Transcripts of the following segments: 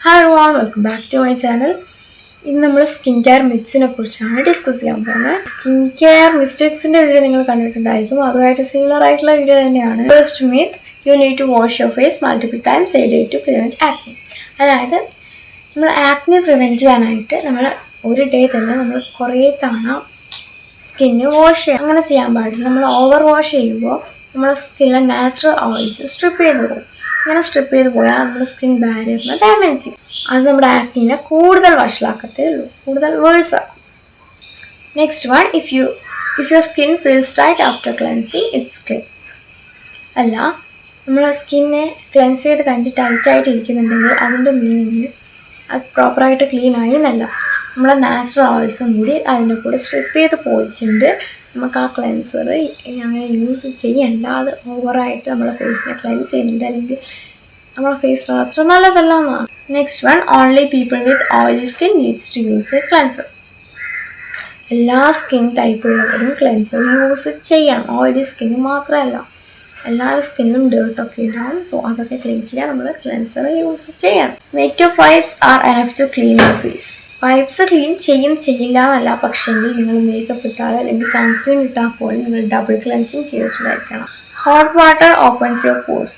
Hi everyone, welcome back to my channel. ഇന്ന് നമ്മൾ skin care മിത്സിനെ കുറിച്ചാണ് ഡിസ്കസ് ചെയ്യാൻ പോകുന്നത്. സ്കിൻ കെയർ മിസ്റ്റേക്സിന്റെ വീഡിയോ നിങ്ങൾ കണ്ടിട്ടുണ്ടായിരിക്കും. അതുമായിട്ട് സിമിലർ ആയിട്ടുള്ള വീഡിയോ തന്നെയാണ്. First myth, you need to wash your face multiple times a day to prevent acne. അതായത് നമ്മൾ ആക്നെ പ്രിവെന്റ് ചെയ്യാനായിട്ട് നമ്മൾ ഒരു ഡേ തന്നെ നമ്മൾ കുറേ തവണ സ്കിന്ന് വാഷ് ചെയ്യാം. അങ്ങനെ ചെയ്യാൻ പാടില്ല. നമ്മൾ ഓവർ വാഷ് ചെയ്യുമ്പോൾ നമ്മുടെ സ്കിന്നിലെ നാച്ചുറൽ ഓയിൽസ് സ്ട്രിപ്പ് ചെയ്ത് പോകും. ഇങ്ങനെ സ്ട്രിപ്പ് ചെയ്ത് പോയാൽ നമ്മുടെ സ്കിൻ ബാരിയറിനെ ഡാമേജ് ചെയ്യും. അത് നമ്മുടെ ആക്നിനെ കൂടുതൽ വഷളാക്കത്തേ ഉള്ളൂ, കൂടുതൽ വേഴ്സ് ആക്കും. Next one, if your skin feels tight after cleansing it's clean. അല്ല, നമ്മുടെ സ്കിന്നെ ക്ലെൻസ് ചെയ്ത് കഴിഞ്ഞ് ടൈറ്റായിട്ട് ഇരിക്കുന്നുണ്ടെങ്കിൽ അതിൻ്റെ മീനിങ് അത് പ്രോപ്പറായിട്ട് ക്ലീൻ ആയി എന്നല്ല. നമ്മളെ നാച്ചുറൽ ഓയിൽസും കൂടി അതിൻ്റെ കൂടെ സ്ട്രിപ്പ് ചെയ്ത് പോയിട്ടുണ്ട്. നമുക്ക് ആ ക്ലെൻസർ അങ്ങനെ യൂസ് ചെയ്യണ്ട. അത് ഓവറായിട്ട് നമ്മളെ ഫേസിനെ ക്ലെൻസ് ചെയ്യുന്നുണ്ട്, അല്ലെങ്കിൽ നമ്മളെ ഫേസിൽ അത്ര നല്ലതല്ല എന്നാണ്. Next one, only people with oily skin needs to use a cleanser. എല്ലാ സ്കിൻ ടൈപ്പുള്ളവരും ക്ലെൻസർ യൂസ് ചെയ്യണം. ഓയിലി സ്കിന്ന് മാത്രമല്ല, എല്ലാവരുടെ സ്കിന്നും ഡേർട്ടൊക്കെ ഉണ്ടാവും. സോ അതൊക്കെ ക്ലീൻ ചെയ്യാൻ നമ്മൾ ക്ലെൻസർ യൂസ് ചെയ്യണം. Makeup wipes are enough to clean your face. Wipes clean ചെയ്യില്ല എന്നല്ല, പക്ഷേങ്കിൽ നിങ്ങൾ മേക്കപ്പ് ഇട്ടാൽ അല്ലെങ്കിൽ സൺസ്ക്രീൻ ഇട്ടാൽ പോലും നിങ്ങൾ ഡബിൾ ക്ലെൻസിങ് ചെയ്തിട്ടുണ്ടായിരിക്കണം. Hot water opens your pores.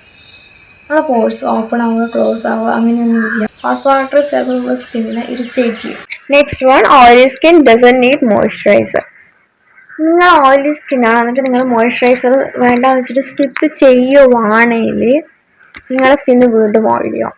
നമ്മുടെ പോർസ് ഓപ്പൺ ആവുക, ക്ലോസ് ആവുക അങ്ങനെയൊന്നുമില്ല. ഹോട്ട് വാട്ടർ ചിലപ്പോൾ നമ്മുടെ സ്കിന്നിനെ ഇറിറ്റേറ്റ് ചെയ്യും. Next one, oily skin doesn't need moisturiser. നിങ്ങൾ ഓയിലി സ്കിന്നാണ്, എന്നിട്ട് നിങ്ങൾ മോയ്സ്ചറൈസർ വേണ്ടാന്ന് വെച്ചിട്ട് സ്കിപ്പ് ചെയ്യുവാണെങ്കിൽ നിങ്ങളുടെ സ്കിന്ന് വീണ്ടും ഓയിലിയാവും.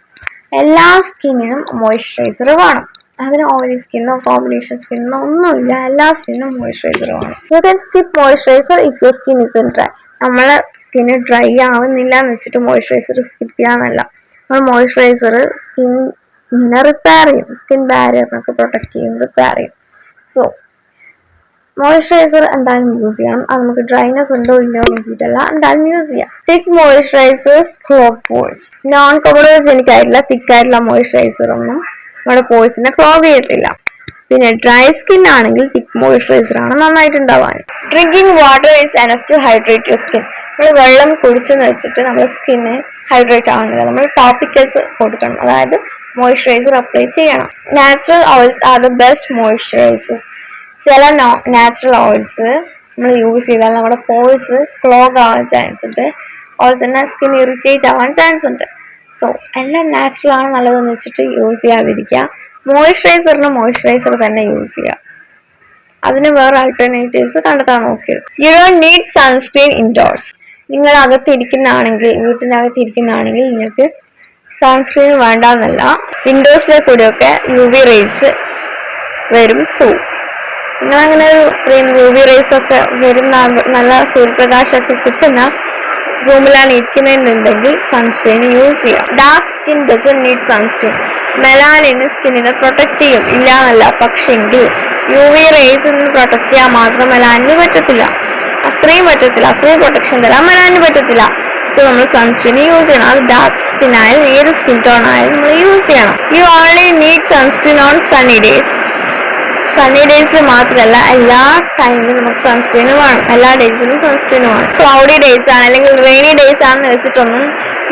എല്ലാ സ്കിന്നിനും മോയ്സ്ചറൈസർ വേണം. അതിന് ഓയിലി സ്കിന്നോ കോമ്പിനേഷൻ സ്കിന്നോ ഒന്നുമില്ല, എല്ലാ സ്കിന്നും മോയ്സ്ചറൈസർ വേണം. You can skip moisturiser if your skin is dry. നമ്മളെ സ്കിന്ന് ഡ്രൈ ആവുന്നില്ല എന്ന് വെച്ചിട്ട് മോയ്സ്ചറൈസർ സ്കിപ്പ് ചെയ്യാന്നല്ല. നമ്മൾ മോയ്സ്ചറൈസർ സ്കിന്നിനെ റിപ്പയർ ചെയ്യും, സ്കിൻ ബാരിയറിനൊക്കെ പ്രൊട്ടക്ട് ചെയ്യും, റിപ്പയർ ചെയ്യും. സോ മോയ്സ്ചറൈസർ എന്തായാലും യൂസ് ചെയ്യണം. അത് നമുക്ക് ഡ്രൈനെസ് ഉണ്ടോ ഇല്ലയോ നോക്കിയിട്ടല്ല, എന്തായാലും യൂസ് ചെയ്യാം. Thick moisturisers clog pores. Non comedogenic ആയിട്ടുള്ള തിക്കായിട്ടുള്ള മോയ്സ്ചറൈസർ ഒന്നും നമ്മുടെ പോഴ്സിനെ ക്ലോഗ് ചെയ്യത്തില്ല. പിന്നെ ഡ്രൈ സ്കിൻ ആണെങ്കിൽ തിക്ക് മോയ്സ്ചറൈസർ ആണ് നന്നായിട്ടുണ്ടാവാൻ. Drinking water is enough to hydrate your skin. നമ്മൾ വെള്ളം കുടിച്ചെന്ന് വെച്ചിട്ട് നമ്മുടെ സ്കിന്ന് ഹൈഡ്രേറ്റ് ആവുന്നില്ല. നമ്മൾ ടോപ്പിക്കൽസ് കൊടുക്കണം, അതായത് മോയ്സ്ചറൈസർ അപ്ലൈ ചെയ്യണം. Natural oils R the best moisturisers. ചില നാച്ചുറൽ ഓയിൽസ് നമ്മൾ യൂസ് ചെയ്താൽ നമ്മുടെ പോഴ്സ് ക്ലോഗ് ആവാൻ ചാൻസ് ഉണ്ട്, അതുപോലെ തന്നെ സ്കിൻ ഇറിറ്റേറ്റ് ആവാൻ ചാൻസ് ഉണ്ട്. സോ എല്ലാം നാച്ചുറൽ ആണ് നല്ലതെന്ന് വെച്ചിട്ട് യൂസ് ചെയ്യാതിരിക്കുക. മോയ്സ്ചറൈസറിന് മോയ്സ്ചറൈസർ തന്നെ യൂസ് ചെയ്യുക, അതിന് വേറെ ആൾട്ടർനേറ്റീവ്സ് കണ്ടെത്താൻ നോക്കിയത്. U don't need sunscreen indoors. നിങ്ങൾ അകത്തിരിക്കുന്നതാണെങ്കിൽ, വീട്ടിനകത്തിരിക്കുന്നതാണെങ്കിൽ നിങ്ങൾക്ക് സൺസ്ക്രീൻ വേണ്ടെന്നല്ല. വിൻഡോസിലെ കൂടെയൊക്കെ UV റേസ് വരും. സോ നിങ്ങളങ്ങനെ ഒരു UV റേസ് ഒക്കെ വരുന്ന നല്ല സൂര്യപ്രകാശമൊക്കെ കിട്ടുന്ന റൂമിലാണ് ഇരിക്കുന്നതെന്നുണ്ടെങ്കിൽ സൺസ്ക്രീൻ യൂസ് ചെയ്യാം. Dark skin doesn't need sunscreen. മെലാനിന് സ്കിന്നിനെ പ്രൊട്ടക്ട് ചെയ്യും, ഇല്ല എന്നല്ല, പക്ഷെങ്കിൽ UV റേസ് നിന്ന് പ്രൊട്ടക്ട് ചെയ്യാൻ മാത്രം മെലാനിന് പറ്റത്തില്ല. അത്രയും പ്രൊട്ടക്ഷൻ തരാൻ മെലാനിന് പറ്റത്തില്ല. സോ നമ്മൾ സൺസ്ക്രീൻ യൂസ് ചെയ്യണം. അത് ഡാർക്ക് സ്കിൻ ആയാലും ഏത് സ്കിൻ ടോൺ ആയാലും നമ്മൾ യൂസ് ചെയ്യണം. You only need sunscreen on sunny days. Sunny ഡേയ്സിൽ മാത്രമല്ല, എല്ലാ ടൈമിലും നമുക്ക് സൺസ്ക്രീൻ വേണം. എല്ലാ ഡേയ്സിലും സൺസ്ക്രീൻ വേണം. ക്ലൗഡി ഡേയ്സ് ആണ് അല്ലെങ്കിൽ റെയിനി ഡേയ്സ് ആണെന്ന് വെച്ചിട്ടൊന്നും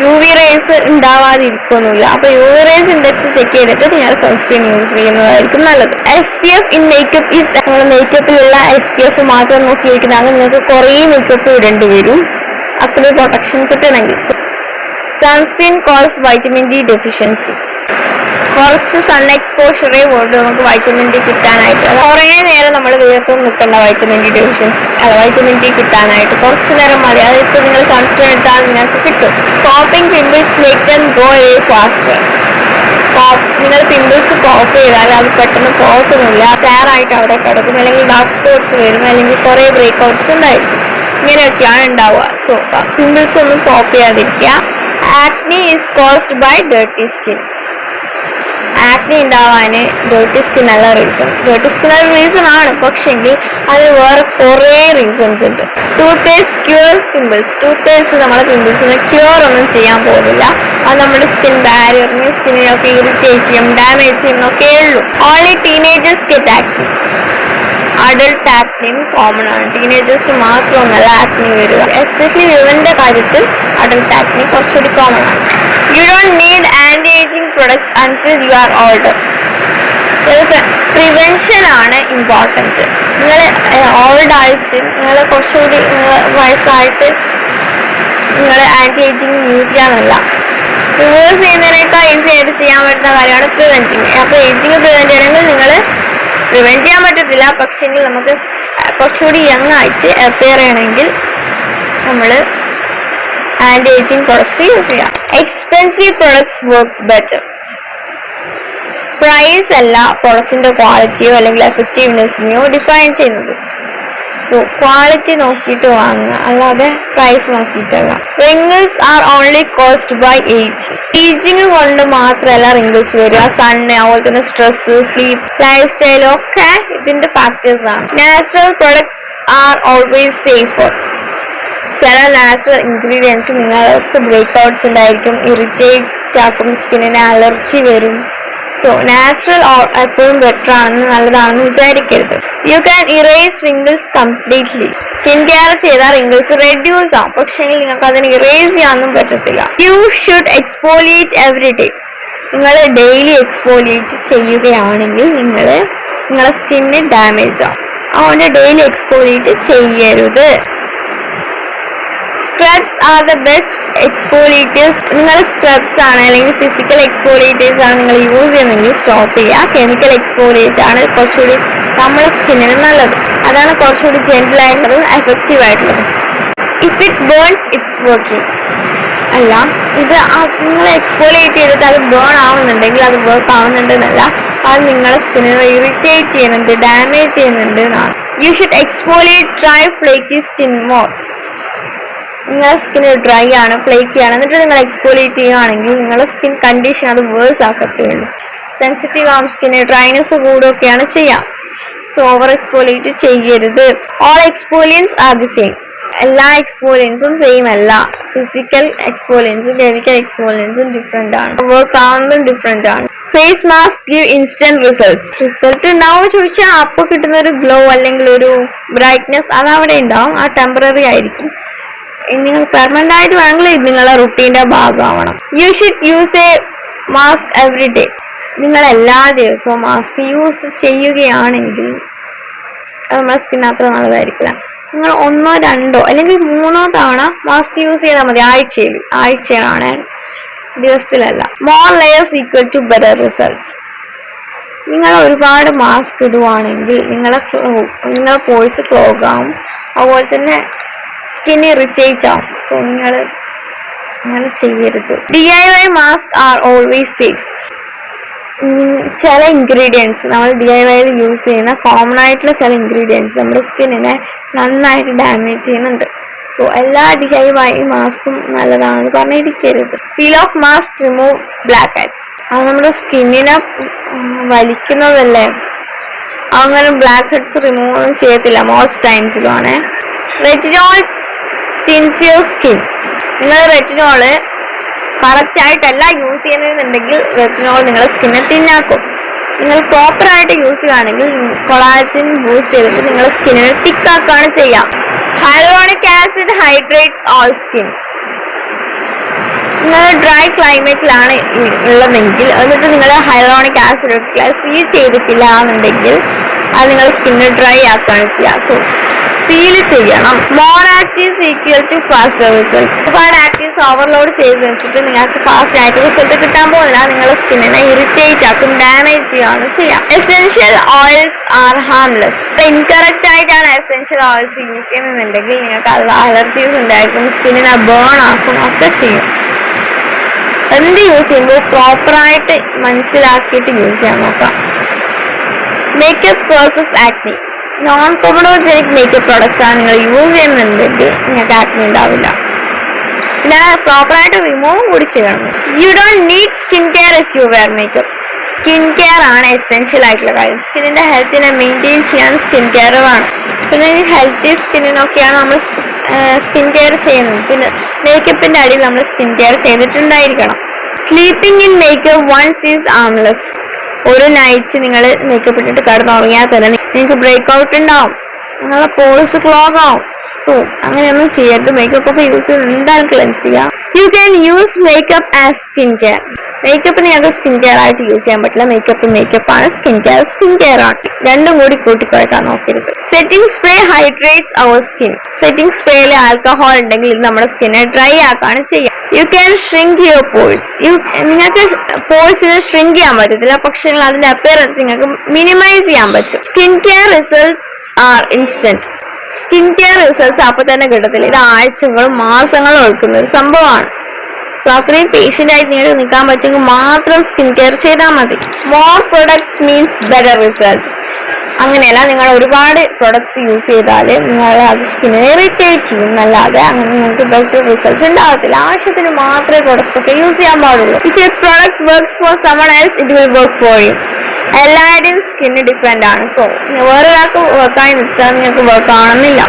UV റേസ് ഉണ്ടാവാതിരിക്കൊന്നുമില്ല. അപ്പൊ UV റേസ് ഇൻഡെക്സ് ചെക്ക് ചെയ്തിട്ട് നിങ്ങൾ സൺസ്ക്രീൻ യൂസ് ചെയ്യുന്നതായിരിക്കും നല്ലത്. SPF in makeup is. നമ്മൾ മേക്കപ്പിലുള്ള SPF മാത്രം നോക്കിയിരിക്കുന്നതാണ്. നിങ്ങൾക്ക് കുറേ മേക്കപ്പ് ഇടേണ്ടി വരും അത്രയും പ്രൊട്ടക്ഷൻ കിട്ടണമെങ്കിൽ. Sunscreen cause vitamin D deficiency. കുറച്ച് സൺ എക്സ്പോഷറേ കൊണ്ട് നമുക്ക് വൈറ്റമിൻ D കിട്ടാനായിട്ട്, കുറേ നേരം നമ്മൾ വീർത്തും നിൽക്കേണ്ട vitamin D deficiency vitamin D കിട്ടാനായിട്ട് കുറച്ച് നേരം മതി. അതിപ്പോൾ നിങ്ങൾ സൺസ്ക്രീൻ ഇട്ടാൽ നിങ്ങൾക്ക് കിട്ടും. Popping pimples make them go away faster. നിങ്ങൾ പിമ്പിൾസ് പോപ്പ് ചെയ്താൽ അത് പെട്ടെന്ന് പോകത്തുന്നില്ല, ക്ലിയറായിട്ട് അവിടെ കിടക്കും, അല്ലെങ്കിൽ ഡാർക്ക് സ്പോട്ട്സ് വരും, അല്ലെങ്കിൽ കുറേ ബ്രേക്ക് ഔട്ട്സ് ഉണ്ടായിരിക്കും. ഇങ്ങനെയൊക്കെയാണ് ഉണ്ടാവുക. സോ പിമ്പിൾസ് ഒന്നും പോപ്പ് ചെയ്യാതിരിക്കുക. Acne is caused by dirty skin. Acne ഉണ്ടാവാന് ഡേർട്ടി സ്കിൻ അല്ല റീസൺ. ഡേർട്ടി സ്കിൻ ഒരു റീസൺ ആണ്, പക്ഷെങ്കിൽ അത് വേറെ കുറേ റീസൺസ് ഉണ്ട്. Toothpaste cures pimples. Toothpaste നമ്മുടെ പിമ്പിൾസിനെ ക്യൂർ ഒന്നും ചെയ്യാൻ പോകുന്നില്ല. അത് നമ്മുടെ സ്കിൻ ബാരിയറിനെ, സ്കിന്നിനൊക്കെ ഇറിറ്റേറ്റ് ചെയ്യും, ഡാമേജ് ചെയ്യുന്നൊക്കെ ഉള്ളൂ. Only teenagers get acne. Adult ആക്നെയും കോമൺ ആണ്. ടീനേജേഴ്സിന് മാത്രമൊന്നല്ല ആക്നെ വരിക. എസ്പെഷ്യലി വിമന്റെ കാര്യത്തിൽ അഡൾട്ട് ആക്നെ കുറച്ചുകൂടി കോമൺ ആണ്. You don't need anti ageing products until you are older. Prevention ആണ് ഇമ്പോർട്ടൻറ്റ്. നിങ്ങൾ ഓൾഡ് ആയിട്ട് നിങ്ങൾ കുറച്ചുകൂടി വയസ്സായിട്ട് നിങ്ങൾ ആന്റി ഏജിങ് യൂസ് ചെയ്യാനല്ല, റിവേഴ്സ് ചെയ്യുന്നതിനേക്കാൾ ഈസി ആയിട്ട് ചെയ്യാൻ പറ്റുന്ന കാര്യമാണ് പ്രിവെന്റിങ്. അപ്പോൾ ഏജിങ് പ്രിവെന്റ് ചെയ്യണമെങ്കിൽ നിങ്ങൾ പ്രിവെന്റ് ചെയ്യാൻ പറ്റത്തില്ല, പക്ഷെങ്കിൽ നമുക്ക് കുറച്ചുകൂടി യങ് ആയിട്ട് അപ്പിയർ ചെയ്യണമെങ്കിൽ നമ്മൾ ആന്റി ഏജിങ് പ്രൊഡക്ട്സ് യൂസ് ചെയ്യാം. Expensive products work better. Price അല്ല പ്രൊഡക്റ്റിന്റെ ക്വാളിറ്റിയോ അല്ലെങ്കിൽ എഫക്റ്റീവ്നെസ്സിനെയോ ഡിഫൈൻ ചെയ്യുന്നത്. സോ ക്വാളിറ്റി നോക്കിയിട്ട് വാങ്ങുക, അല്ലാതെ പ്രൈസ് നോക്കിയിട്ടല്ല. Wrinkles are only caused by age. Ageing കൊണ്ട് മാത്രമല്ല റിങ്കിൾസ് വരിക. സണ്ണ്, അതുപോലെ തന്നെ സ്ട്രെസ്, സ്ലീപ്പ്, ലൈഫ് സ്റ്റൈൽ ഒക്കെ ഇതിന്റെ ഫാക്ടേഴ്സ് ആണ്. Natural products are always safer. ചില നാച്ചുറൽ ഇൻഗ്രീഡിയൻസ് നിങ്ങൾക്ക് ബ്രേക്ക്ഔട്ട്സ് ഉണ്ടായിരിക്കും, ഇറിറ്റേറ്റ് ആക്കും, സ്കിന്നിന് അലർജി വരും. സോ നാച്ചുറൽ എപ്പോഴും ബെറ്റർ ആണെന്ന് നല്ലതാണെന്ന് വിചാരിക്കരുത്. You can erase wrinkles completely. Skin care ചെയ്താൽ റിങ്കിൾസ് റെഡ്യൂസ് ആവും, പക്ഷേ നിങ്ങൾക്ക് അതിന് ഇറേസ് ചെയ്യാനൊന്നും പറ്റത്തില്ല. You should exfoliate every day. നിങ്ങൾ ഡെയിലി എക്സ്പോലിയേറ്റ് ചെയ്യുകയാണെങ്കിൽ നിങ്ങളെ സ്കിന്നിന് ഡാമേജ് ആവും. അതുകൊണ്ട് ഡെയിലി എക്സ്പോലിയേറ്റ് ചെയ്യരുത്. Scrubs are the best exfoliators. നിങ്ങൾ സ്ക്രബ്സ് ആണ് അല്ലെങ്കിൽ ഫിസിക്കൽ എക്സ്പോളിയേറ്റേഴ്സ് ആണ് നിങ്ങൾ യൂസ് ചെയ്യുന്നതെങ്കിൽ സ്റ്റോപ്പ് ചെയ്യുക. കെമിക്കൽ എക്സ്പോളിയേറ്റ് ആണ് കുറച്ചുകൂടി നമ്മുടെ സ്കിന്നിന് നല്ലത്. അതാണ് കുറച്ചുകൂടി ജെന്റിൽ ആയിട്ടുള്ളതും എഫക്റ്റീവ് ആയിട്ടുള്ളതും. If it burns it's working. അല്ല, ഇത് നിങ്ങൾ എക്സ്പോളിയേറ്റ് ചെയ്തിട്ട് അത് ബേൺ ആവുന്നുണ്ടെങ്കിൽ അത് വർക്ക് ആവുന്നുണ്ടെന്നല്ല, അത് നിങ്ങളുടെ സ്കിന്നിനെ ഇറിറ്റേറ്റ് ചെയ്യുന്നുണ്ട്, ഡാമേജ് ചെയ്യുന്നുണ്ട് എന്നാണ്. You should exfoliate dry flaky skin more. നിങ്ങളുടെ സ്കിന്ന് ഡ്രൈ ആണ്, ഫ്ലേക്കി ആണ്, എന്നിട്ട് നിങ്ങൾ എക്സ്പോളിയേറ്റ് ചെയ്യുകയാണെങ്കിൽ നിങ്ങളുടെ സ്കിൻ കണ്ടീഷൻ അത് വേഴ്സ് ആക്കത്തുള്ളൂ. സെൻസിറ്റീവ് ആവും, സ്കിന്ന് ഡ്രൈനെസ് കൂടുകയൊക്കെയാണ് ചെയ്യാം. സോ ഓവർ എക്സ്പോളിയേറ്റ് ചെയ്യരുത്. All exfoliants are the same. എല്ലാ എക്സ്പോളിയൻസും സെയിം അല്ല. ഫിസിക്കൽ എക്സ്പോളിയൻസും കെമിക്കൽ എക്സ്പോളിയൻസും ഡിഫറെന്റ് ആണ്, വർക്ക് ആവുന്നതും ഡിഫറെന്റ് ആണ്. Face mask give instant result ഉണ്ടാവും ചോദിച്ചാൽ അപ്പൊ കിട്ടുന്ന ഒരു ഗ്ലോ അല്ലെങ്കിൽ ഒരു ബ്രൈറ്റ്നെസ് അത് അവിടെ ഉണ്ടാവും, ആ ടെമ്പററി ആയിരിക്കും. നിങ്ങൾ പെർമനന്റ് ആയിട്ട് വേണമെങ്കിൽ ഇത് നിങ്ങളുടെ റുട്ടീന്റെ ഭാഗമാവണം. You should use a mask every day. നിങ്ങൾ എല്ലാ ദിവസവും മാസ്ക് യൂസ് ചെയ്യുകയാണെങ്കിൽ നമ്മുടെ സ്കിന്ന് അത്ര നല്ലതായിരിക്കില്ല. നിങ്ങൾ 1, 2 അല്ലെങ്കിൽ 3 തവണ മാസ്ക് യൂസ് ചെയ്താൽ മതി. ആഴ്ചയാണ്, ദിവസത്തിലല്ല. More layers equal to better results. നിങ്ങൾ ഒരുപാട് മാസ്ക് ഇടുവാണെങ്കിൽ നിങ്ങളെ പോഴ്സ് ക്ലോഗ് ആവും, അതുപോലെ തന്നെ സ്കിൻ ഇറിറ്റേറ്റ് ആവും. സോ നിങ്ങൾ അങ്ങനെ ചെയ്യരുത്. DIY mask are always safe. ചില ഇൻഗ്രീഡിയൻസ് നമ്മൾ DIY യൂസ് ചെയ്യുന്ന കോമൺ ആയിട്ടുള്ള ചില ഇൻഗ്രീഡിയൻസ് നമ്മുടെ സ്കിന്നിനെ നന്നായിട്ട് ഡാമേജ് ചെയ്യുന്നുണ്ട്. സോ എല്ലാ DIY മാസ്കും നല്ലതാണെന്ന് പറഞ്ഞിരിക്കരുത്. Peel off mask remove blackheads. അത് നമ്മുടെ സ്കിന്നിനെ വലിക്കുന്നതല്ലേ, അങ്ങനെ ബ്ലാക്ക് ഹെഡ്സ് റിമൂവ് ഒന്നും ചെയ്യത്തില്ല മോസ്റ്റ് ടൈംസിലും ആണ്. Retinol thins your skin. നിങ്ങൾ റെറ്റിനോള് കറക്റ്റ് ആയിട്ടല്ല യൂസ് ചെയ്യുന്നതെന്നുണ്ടെങ്കിൽ റെറ്റിനോൾ നിങ്ങളുടെ സ്കിന്നെ തിന്നാക്കും. നിങ്ങൾ പ്രോപ്പറായിട്ട് യൂസ് ചെയ്യുകയാണെങ്കിൽ കൊളാജൻ ബൂസ്റ്റ് ചെയ്തിട്ട് നിങ്ങളുടെ സ്കിന്നിനെ തിക്കാക്കുകയാണ് ചെയ്യാം. Hyaluronic acid hydrates all skin. നിങ്ങൾ ഡ്രൈ ക്ലൈമറ്റിലാണ് ഉള്ളതെങ്കിൽ എന്നിട്ട് നിങ്ങൾ ഹൈലൂറോണിക് ആസിഡ് ഇട്ടില്ല, സീൽ ചെയ്തിട്ടില്ല എന്നുണ്ടെങ്കിൽ അത് നിങ്ങളുടെ സ്കിന്ന് ഡ്രൈ ആക്കുകയാണ് ചെയ്യുക. സോ സീൽ ചെയ്യണം. More actives equal to faster result. ഒരുപാട് ആക്റ്റീവ്സ് ഓവർലോഡ് ചെയ്ത് വെച്ചിട്ട് നിങ്ങൾക്ക് ഫാസ്റ്റ് ആയിട്ട് റിസൾട്ട് കിട്ടാൻ പോകുന്നില്ല. നിങ്ങളുടെ സ്കിന്നിനെ ഇറിറ്റേറ്റ് ആക്കും, ഡാമേജ് ചെയ്യുകയാണ് ചെയ്യാം. Essential oils R harmless. Incorrect ആയിട്ടാണ് എസെൻഷ്യൽ ഓയിൽസ് യൂസ് ചെയ്യുന്നുണ്ടെങ്കിൽ നിങ്ങൾക്ക് അലർജീസ് ഉണ്ടായിരിക്കും, സ്കിന്നിനെ ബേൺ ആക്കും, ഒക്കെ ചെയ്യും. എന്ത് യൂസ് ചെയ്യുമ്പോൾ പ്രോപ്പറായിട്ട് മനസ്സിലാക്കിയിട്ട് യൂസ് ചെയ്യാൻ നോക്കാം. Makeup process acne. Non comedogenic makeup products ആണ് നിങ്ങൾ യൂസ് ചെയ്യുന്നുണ്ടെങ്കിൽ നിങ്ങൾക്ക് ആക്നി ഉണ്ടാവില്ല. പിന്നെ പ്രോപ്പറായിട്ട് റിമൂവ് കൂടി ചെയ്യണം. You don't need skin care if you wear makeup. Skin care ആണ് എസെൻഷ്യൽ ആയിട്ടുള്ള കാര്യം. സ്കിന്നിന്റെ ഹെൽത്തിനെ മെയിൻറ്റെയിൻ ചെയ്യാൻ സ്കിൻ കെയർ വേണം. പിന്നെ ഹെൽത്തി സ്കിന്നിനൊക്കെയാണ് നമ്മൾ സ്കിൻ കെയർ ചെയ്യുന്നത്. പിന്നെ മേക്കപ്പിന്റെ അടിയിൽ നമ്മൾ സ്കിൻ കെയർ ചെയ്തിട്ടുണ്ടായിരിക്കണം. Sleeping in makeup once is harmless. ഒരു നൈറ്റ് നിങ്ങൾ മേക്കപ്പ് ഇട്ടിട്ട് കിടന്നുറങ്ങിയാൽ തന്നെ നിങ്ങൾക്ക് ബ്രേക്ക് ഔട്ട് ഉണ്ടാവും, നിങ്ങളുടെ പോഴ്സ് ക്ലോഗ് ആവും. സോ അങ്ങനെയൊന്നും ചെയ്യരുത്. മേക്കപ്പ് ഒക്കെ യൂസ് ചെയ്ത് എന്തായാലും ക്ലെൻസ് ചെയ്യാം. You can use makeup as skin care. Makeup നിങ്ങൾക്ക് സ്കിൻ കെയർ ആയിട്ട് യൂസ് ചെയ്യാൻ പറ്റില്ല. മേക്കപ്പ് ആണ്, സ്കിൻ കെയർ ആണ്. രണ്ടും കൂടി കൂട്ടിക്കുഴക്കാൻ നോക്കരുത്. Setting spray hydrates our skin. Setting സ്പ്രേയിൽ ആൽക്കഹോൾ ഉണ്ടെങ്കിൽ ഇത് നമ്മുടെ സ്കിന്നെ ഡ്രൈ ആക്കാണ് ചെയ്യുക. You can shrink your pores. നിങ്ങൾക്ക് പോഴ്സിനെ ഷ്രിങ്ക് ചെയ്യാൻ പറ്റത്തില്ല, പക്ഷേ അതിന്റെ അപ്പിയറൻസ് നിങ്ങൾക്ക് മിനിമൈസ് ചെയ്യാൻ പറ്റും. Skin care results R instant. Skin care results അപ്പൊ തന്നെ കിട്ടത്തില്ല. ഇത് ആഴ്ചകളും മാസങ്ങളും എടുക്കുന്ന ഒരു സംഭവമാണ്. സോ അത്രയും പേഷ്യന്റ് ആയിട്ട് നിങ്ങൾക്ക് നിൽക്കാൻ പറ്റുമെങ്കിൽ മാത്രം സ്കിൻ കെയർ ചെയ്താൽ മതി. More products means better result. അങ്ങനെയല്ല, നിങ്ങൾ ഒരുപാട് പ്രൊഡക്ട്സ് യൂസ് ചെയ്താൽ നിങ്ങൾ അത് സ്കിന്നിനെ ഇറിറ്റേറ്റ് ചെയ്യും എന്നല്ലാതെ അങ്ങനെ നിങ്ങൾക്ക് ബെറ്റർ റിസൾട്ട് ഉണ്ടാകത്തില്ല. ആവശ്യത്തിന് മാത്രമേ പ്രൊഡക്ട്സ് ഒക്കെ യൂസ് ചെയ്യാൻ പാടുള്ളൂ. If you product works for someone else it will work for you. എല്ലാവരുടെയും സ്കിന്ന് ഡിഫറെന്റ് ആണ്. സോ വേറൊരാൾക്ക് വർക്കായി വെച്ചിട്ട് നിങ്ങൾക്ക് വർക്ക് ആവണമെന്നില്ല.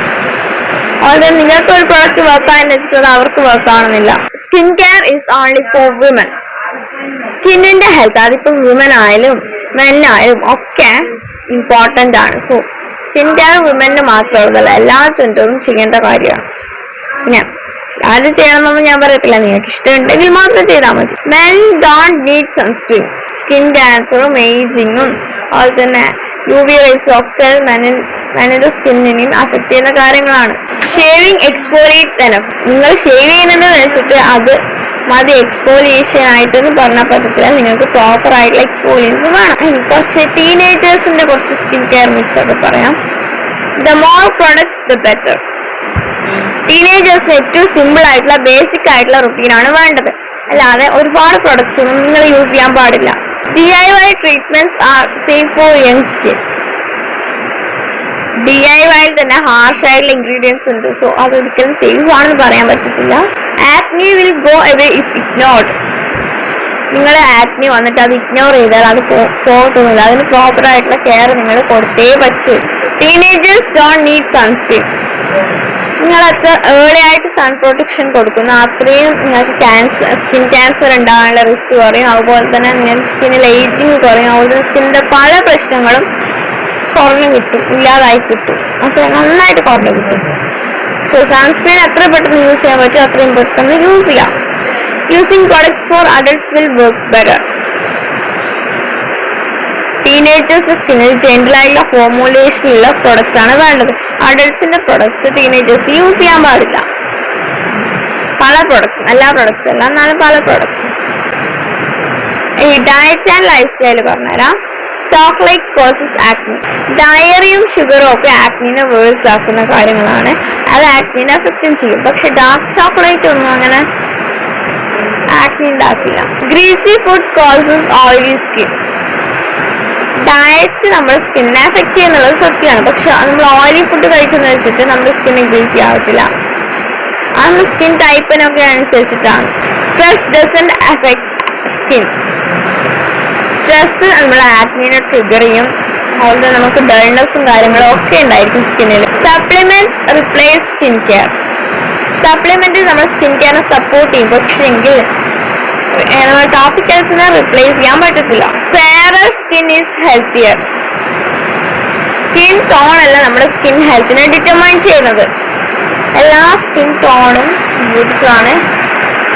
അതുപോലെ നിങ്ങൾക്ക് ഒരു പ്രൊഡക്റ്റ് വർക്കായി വെച്ചിട്ട് അവർക്ക് വർക്ക് ആവണമെന്നില്ല. Skin care is only for women. സ്കിന്നിന്റെ ഹെൽത്ത് അതിപ്പോ വിമൻ ആയാലും മെൻ ആയാലും ഒക്കെ ഇമ്പോർട്ടന്റ് ആണ്. സോ സ്കിൻ കെയർ വിമന് മാത്രമുള്ളതല്ല, എല്ലാ ജെൻഡറും ചെയ്യേണ്ട കാര്യമാണ്. പിന്നെ അത് ചെയ്യണമെന്ന് ഞാൻ പറയത്തില്ല, നിങ്ങൾക്ക് ഇഷ്ടമുണ്ടെങ്കിൽ മാത്രം ചെയ്താൽ മതി. Men don't need sunscreen. Skin ക്യാൻസറും ഏജിങ്ങും അതുപോലെ തന്നെ UV റേസും ഒക്കെ മെനിന്റെ സ്കിന്നിനെയും അഫക്ട് ചെയ്യുന്ന കാര്യങ്ങളാണ്. Shaving exfoliates enough. നിങ്ങൾ ഷേവ് ചെയ്യുന്നത് വെച്ചിട്ട് അത് മതി എക്സ്ഫോലിയേഷൻ ആയിട്ടൊന്നും പറഞ്ഞാൽ പറ്റത്തില്ല. നിങ്ങൾക്ക് പ്രോപ്പർ ആയിട്ടുള്ള എക്സ്ഫോലിയൻസ് വേണം. കുറച്ച് ടീനേജേഴ്സിന്റെ കുറച്ച് സ്കിൻ കെയർ മിക്സ് ഒക്കെ പറയാം. The more products the better. ടീനേജേഴ്സിന് ഏറ്റവും സിമ്പിൾ ആയിട്ടുള്ള ബേസിക് ആയിട്ടുള്ള റുട്ടീനാണ് വേണ്ടത്. അല്ലാതെ ഒരുപാട് പ്രൊഡക്ട്സ് ഒന്നും നിങ്ങൾ യൂസ് ചെയ്യാൻ പാടില്ല. DIY treatments are safe for young skin. DIYയിൽ തന്നെ ഹാർഷ് ആയിട്ടുള്ള ഇൻഗ്രീഡിയൻസ് ഉണ്ട്. സോ അതൊരിക്കലും സേഫ് ആണെന്ന് പറയാൻ പറ്റത്തില്ല. Acne will go away if ignored. നിങ്ങളെ ആക്നി വന്നിട്ട് അത് ഇഗ്നോർ ചെയ്താൽ അത് പോകത്തൊന്നുമില്ല. അതിന് പ്രോപ്പർ ആയിട്ടുള്ള കെയർ നിങ്ങൾ കൊടുത്തേ പറ്റൂ. Teenagers don't need sunscreen. നിങ്ങൾ അത്ര ഏർലി ആയിട്ട് സൺ പ്രൊട്ടക്ഷൻ കൊടുക്കുന്നു അത്രയും നിങ്ങൾക്ക് സ്കിൻ ക്യാൻസർ ഉണ്ടാകാനുള്ള റിസ്ക് കുറയും. അതുപോലെ തന്നെ നിങ്ങൾക്ക് സ്കിന്നിൽ ഏജിങ് കുറയും. അതുപോലെ തന്നെ സ്കിന്നിന്റെ പല പ്രശ്നങ്ങളും കുറഞ്ഞു കിട്ടും, ഇല്ലാതായി കിട്ടും. അപ്പോൾ നന്നായിട്ട് കുറഞ്ഞു കിട്ടും. സോ സൺസ്ക്രീൻ എത്ര പെട്ടെന്ന് യൂസ് ചെയ്യാൻ പറ്റും അത്രയും പെട്ടെന്ന് യൂസ് ചെയ്യാം. Using products for adults will work better. ടീനേജേഴ്സിന്റെ സ്കിന്നിൽ ജെന്റലായിട്ടുള്ള ഫോർമുലേഷനുള്ള പ്രൊഡക്ട്സ് ആണ് വേണ്ടത്. അഡൾട്ട്സിന്റെ പ്രൊഡക്ട്സ് ടീനേജേഴ്സ് യൂസ് ചെയ്യാൻ പാടില്ല. പല പ്രൊഡക്ട്സും, എല്ലാ പ്രൊഡക്ട്സും അല്ല, എന്നാലും പല പ്രൊഡക്ട്സും. ഈ ഡയറ്റ് ആൻഡ് ലൈഫ് സ്റ്റൈൽ പറഞ്ഞുതരാം. Chocolate causes acne. ഡയറിയും ഷുഗറും ഒക്കെ ആക്നിനെ വേഴ്സ് ആക്കുന്ന കാര്യങ്ങളാണ്. അത് ആക്നിനെ അഫക്റ്റും ചെയ്യും. പക്ഷെ ഡാർക്ക് ചോക്ലേറ്റ് ഒന്നും അങ്ങനെ ആക്നി ഉണ്ടാക്കില്ല. Greasy food causes oily skin. Diet നമ്മുടെ സ്കിന്നിനെ അഫക്ട് ചെയ്യുന്നുള്ളത് സത്യമാണ്. പക്ഷെ നമ്മൾ ഓയിലി ഫുഡ് കഴിച്ചെന്ന് വെച്ചിട്ട് നമ്മുടെ സ്കിന്ന് ഗ്രീസി ആവത്തില്ല. അത് നമ്മുടെ സ്കിൻ ടൈപ്പിനൊക്കെ അനുസരിച്ചിട്ടാണ്. Stress doesn't affect skin. Stress നമ്മളെ ആക്നിനെ ട്രിഗർ ചെയ്യും. അതുപോലെ നമുക്ക് ഡൾനെസ്സും കാര്യങ്ങളും ഒക്കെ ഉണ്ടായിരിക്കും സ്കിന്നിൽ. Supplements replace skin care. Supplement നമ്മുടെ സ്കിൻ കെയറിനെ സപ്പോർട്ട് ചെയ്യും. പക്ഷെ എങ്കിൽ നമ്മൾ ടോപ്പിക്കൽസിനെ റിപ്ലേസ് ചെയ്യാൻ പറ്റത്തില്ല. ഫെയറർ skin is healthier. Skin tone അല്ല നമ്മുടെ സ്കിൻ ഹെൽത്തിനെ ഡിറ്റർമൈൻ ചെയ്യുന്നത്. എല്ലാ സ്കിൻ ടോണും ബ്യൂട്ടിഫുൾ ആണ്.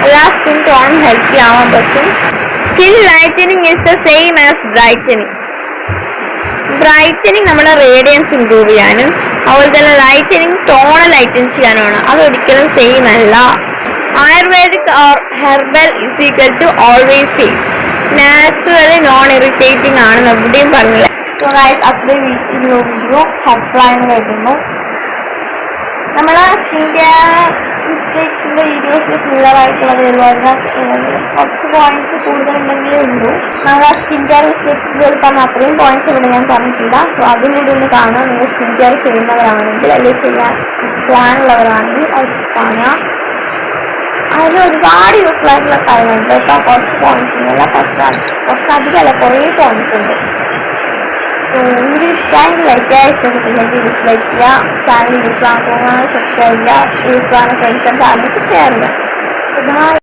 എല്ലാ സ്കിൻ ടോണും ഹെൽത്തി ആവാൻ പറ്റും. Skin lightening is the same as brightening. Brightening നമ്മുടെ റേഡിയൻസ് ഇംപ്രൂവ് ചെയ്യാനും അതുപോലെ തന്നെ ലൈറ്റനിങ് ടോണ് ലൈറ്റൻ ചെയ്യാനുമാണ്. അതൊരിക്കലും സെയിം അല്ല. Ayurvedic or herbal is equal to always safe. Naturally non irritating ആണെന്ന് എവിടെയും പറഞ്ഞില്ല. സോ ഗൈസ്, അത്രയും വീഡിയോ ഹെൽപ്ഫുൾ ആയെന്ന് കരുതുന്നു. നമ്മളെ സ്കിൻ കെയർ മിസ്റ്റേക്സിന്റെ വീഡിയോസിൽ സിമിലർ ആയിട്ടുള്ളത് ഒരുപാട് കുറച്ച് പോയിന്റ്സ് കൂടുതലുണ്ടെങ്കിലേ ഉള്ളൂ. നമ്മൾ ആ സ്കിൻ കെയർ മിസ്റ്റേക്സിൽ പറഞ്ഞ അത്രയും പോയിന്റ്സ് ഇവിടെ ഞാൻ പറഞ്ഞിട്ടില്ല. സോ അതിൻ്റെ ഇടയിൽ കാണാം. നിങ്ങൾ സ്കിൻ കെയർ ചെയ്യുന്നവരാണെങ്കിൽ അല്ലെങ്കിൽ ചെയ്യാൻ പ്ലാൻ ഉള്ളവരാണെങ്കിൽ അത് കാണാം. അതിന് ഒരുപാട് യൂസ്ഫുൾ ആയിട്ടുള്ള കാര്യങ്ങളുണ്ട്. ഇപ്പോൾ കുറച്ച് പോയിന്റ്സ് ഉണ്ടല്ല, കുറച്ചധികമല്ല, കുറേ പോയിന്റ്സ് ഉണ്ട്. സോ വീഡിയോ ഇഷ്ടമായെങ്കിൽ ലൈക്ക് ചെയ്യുക, ഇഷ്ടപ്പെട്ടില്ലെങ്കിൽ ഡിസ്ലൈക്ക് ചെയ്യുക. ചാനൽ യൂസ്ഫുൾ ആകുമ്പോൾ സബ്സ്ക്രൈബ് ചെയ്യുക. യൂസ്ഫുൾ ആണ് ഫ്രണ്ട്സ് ആൻഡ് ഫാമിലിക്ക് ഷെയർ ചെയ്യുക.